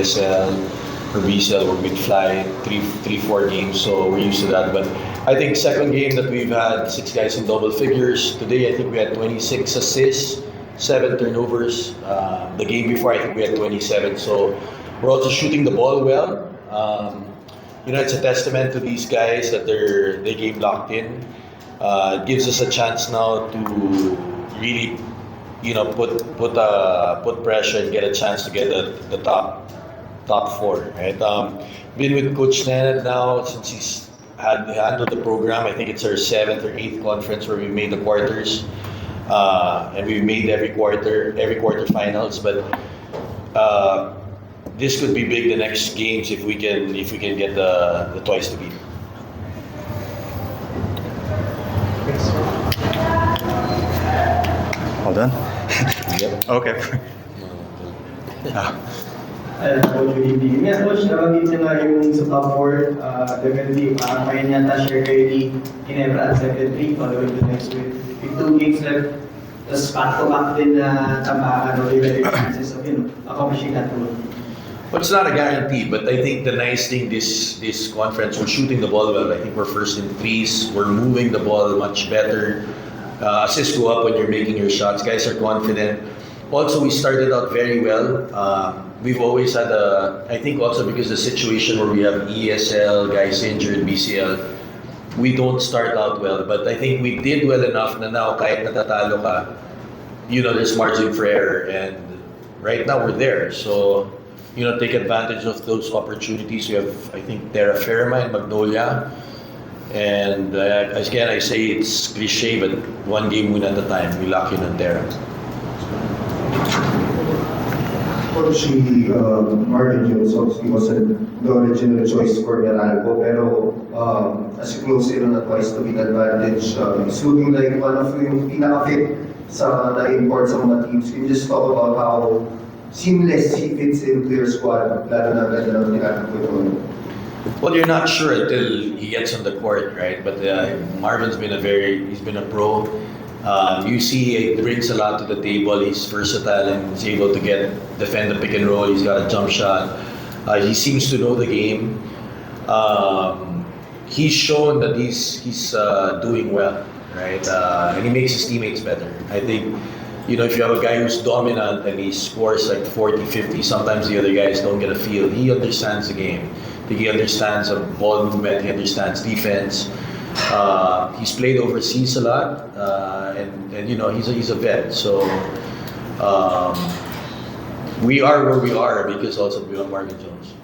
ESL or BCL where we'd fly three, 4 games, so we're used to that. But I think second game that we've had 6 guys in double figures. Today I think we had 26 assists, 7 turnovers. The game before I think we had 27. So we're also shooting the ball well. It's a testament to these guys that they game locked in. It gives us a chance now to really, put pressure and get a chance to get the top four. Right. Been with Coach Nenad now since he's handled the program. I think it's our 7th or 8th conference where we made the quarters, and we've made every quarter finals. But this could be big the next games if we can get the twice to beat. All done? Yep. Okay. Coach, good evening. Yes, Coach, nabanggit niyo nga yung sa top 4, definitely, parang kaya niyata share kayo ni Ginebra at secondary following the next week. With 2 games left, tapos back-to-back din na tambakan o relative chances of, accomplishing that goal. Well, it's not a guarantee, but I think the nice thing this conference, we're shooting the ball well. I think we're first in threes. We're moving the ball much better. Assists go up when you're making your shots. Guys are confident. Also, we started out very well. We've always had I think also because the situation where we have ESL, guys injured, BCL, we don't start out well. But I think we did well enough na now kahit natatalo ka, there's margin for error. And right now we're there. So, take advantage of those opportunities. We have, I think, Terra Firma and Magnolia. And again, I say it's cliche, but 1 game win at a time. We lock in on Terra. Coach, Marvin Jones obviously wasn't the original choice for Meralco, pero as you close in on the twice to beat advantage, it's looking like one of yung pinaka-fit sa na-import sa mga teams. Can you just talk about how seamless he fits into your squad, lalo na ganda ng tinatapos ko? Well, you're not sure until he gets on the court, right? But Marvin's been he's been a pro. You see, he brings a lot to the table. He's versatile and he's able to defend the pick and roll. He's got a jump shot. He seems to know the game. He's shown that he's doing well, right? And he makes his teammates better. I think, if you have a guy who's dominant and he scores like 40, 50, sometimes the other guys don't get a feel. He understands the game. I think he understands ball movement. He understands defense. He's played overseas a lot, and he's a vet. So we are where we are because also we have Marvin Jones.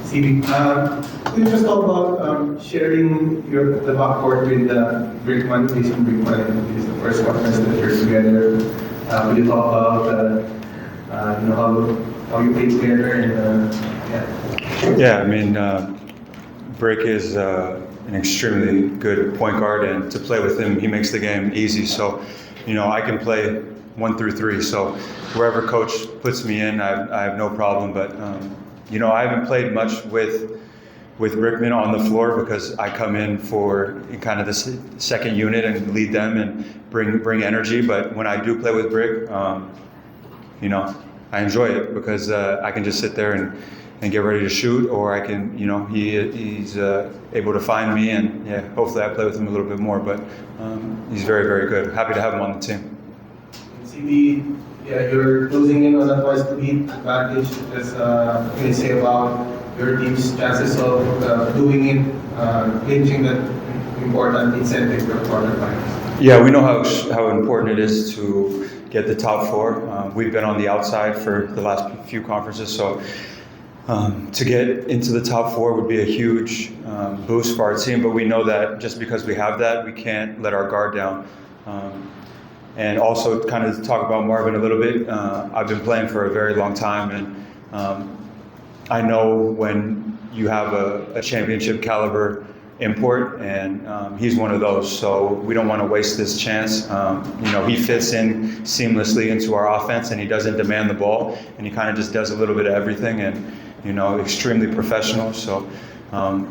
CB, could you just talk about sharing the backcourt with Brickman, Jason Brickman? This is the first conference that you're together. Could you talk about how you play together and Yeah, I mean, Brick is an extremely good point guard, and to play with him, he makes the game easy. So, I can play 1 through 3. So, wherever coach puts me in, I have no problem. But I haven't played much with Brickman on the floor because I come in for kind of the second unit and lead them and bring energy. But when I do play with Brick, I enjoy it because I can just sit there and get ready to shoot, or I can, he's able to find me, and hopefully I play with him a little bit more. But he's very, very good. Happy to have him on the team. CB, you're closing in on a twice to beat advantage. Just can you say about your team's chances of doing it, clinching that important incentive for quarterfinals? Yeah, we know how important it is to get the top 4. We've been on the outside for the last few conferences, so to get into the top 4 would be a huge boost for our team. But we know that just because we have that, we can't let our guard down. And also, kind of to talk about Marvin a little bit, I've been playing for a very long time, and I know when you have a championship caliber import, and he's one of those. So we don't want to waste this chance. He fits in seamlessly into our offense, and he doesn't demand the ball, and he kind of just does a little bit of everything, and extremely professional. So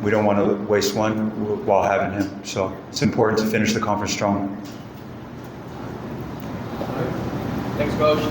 we don't want to waste one while having him. So it's important to finish the conference strong. Thanks, Coach.